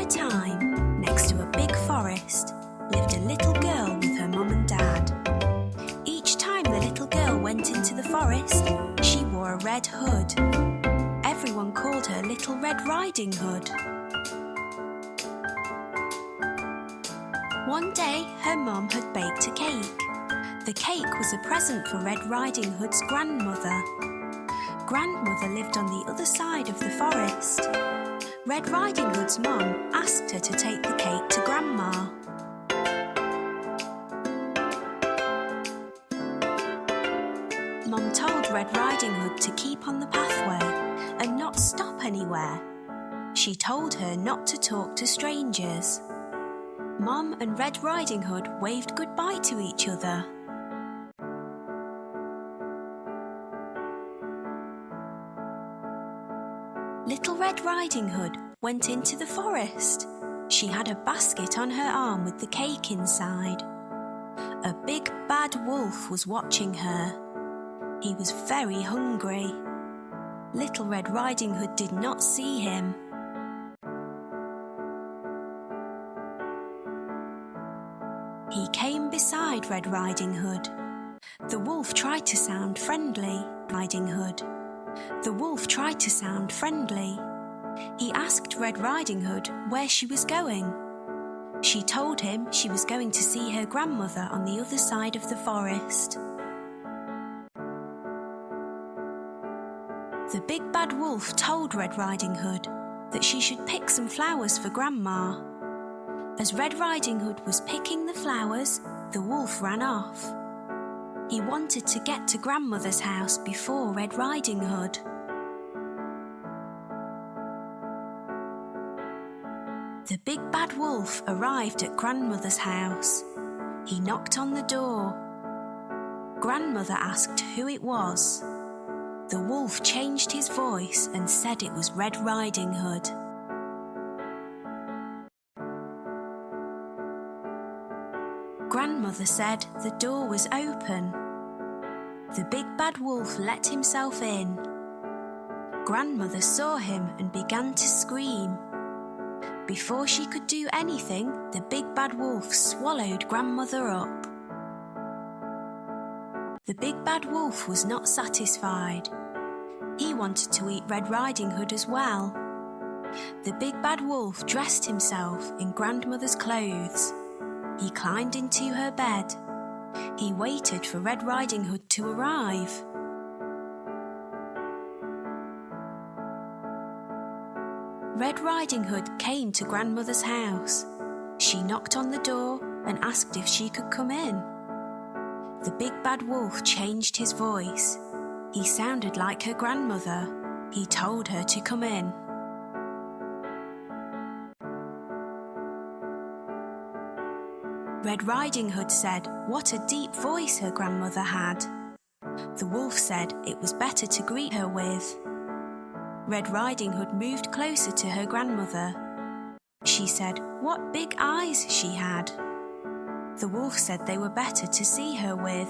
time, next to a big forest, lived a little girl with her mum and dad. Each time the little girl went into the forest, she wore a red hood. Everyone called her Little Red Riding Hood. One day, her mum had baked a cake. The cake was a present for Red Riding Hood's grandmother. Grandmother lived on the other side of the forest. Red Riding Hood's mum asked her to take the cake to Grandma. Mum told Red Riding Hood to keep on the pathway and not stop anywhere. She told her not to talk to strangers. Mum and Red Riding Hood waved goodbye to each other. Little Red Riding Hood went into the forest. She had a basket on her arm with the cake inside. A big bad wolf was watching her. He was very hungry. Little Red Riding Hood did not see him. He came beside Red Riding Hood. The wolf tried to sound friendly, Riding Hood. The wolf tried to sound friendly. He asked Red Riding Hood where she was going. She told him she was going to see her grandmother on the other side of the forest. The big bad wolf told Red Riding Hood that she should pick some flowers for Grandma. As Red Riding Hood was picking the flowers, the wolf ran off. He wanted to get to Grandmother's house before Red Riding Hood. The big bad wolf arrived at Grandmother's house. He knocked on the door. Grandmother asked who it was. The wolf changed his voice and said it was Red Riding Hood. Grandmother said the door was open. The big bad wolf let himself in. Grandmother saw him and began to scream. Before she could do anything, the big bad wolf swallowed Grandmother up. The big bad wolf was not satisfied. He wanted to eat Red Riding Hood as well. The big bad wolf dressed himself in Grandmother's clothes. He climbed into her bed. He waited for Red Riding Hood to arrive. Red Riding Hood came to Grandmother's house. She knocked on the door and asked if she could come in. The big bad wolf changed his voice. He sounded like her grandmother. He told her to come in. Red Riding Hood said what a deep voice her grandmother had. The wolf said it was better to greet her with. Red Riding Hood moved closer to her grandmother. She said what big eyes she had. The wolf said they were better to see her with.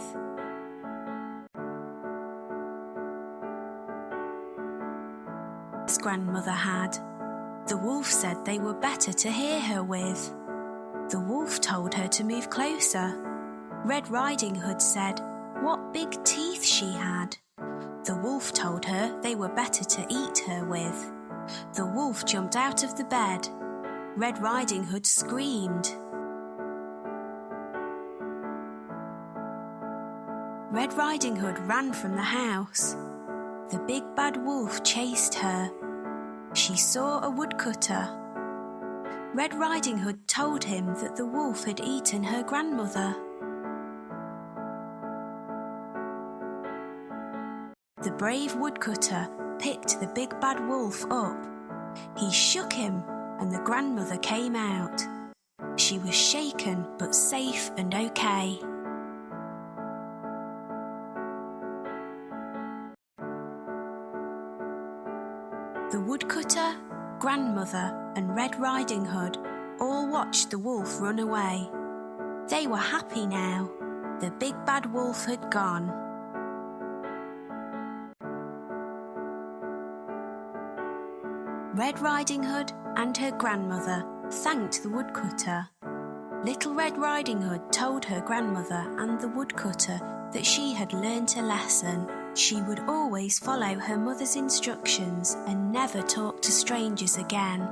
His grandmother had. The wolf said they were better to hear her with. The wolf told her to move closer. Red Riding Hood said what big teeth she had. The wolf told her they were better to eat her with. The wolf jumped out of the bed. Red Riding Hood screamed. Red Riding Hood ran from the house. The big bad wolf chased her. She saw a woodcutter. Red Riding Hood told him that the wolf had eaten her grandmother. The brave woodcutter picked the big bad wolf up. He shook him and the grandmother came out. She was shaken but safe and okay. The woodcutter, grandmother and Red Riding Hood all watched the wolf run away. They were happy now. The big bad wolf had gone. Red Riding Hood and her grandmother thanked the woodcutter. Little Red Riding Hood told her grandmother and the woodcutter that she had learnt a lesson. She would always follow her mother's instructions and never talk to strangers again.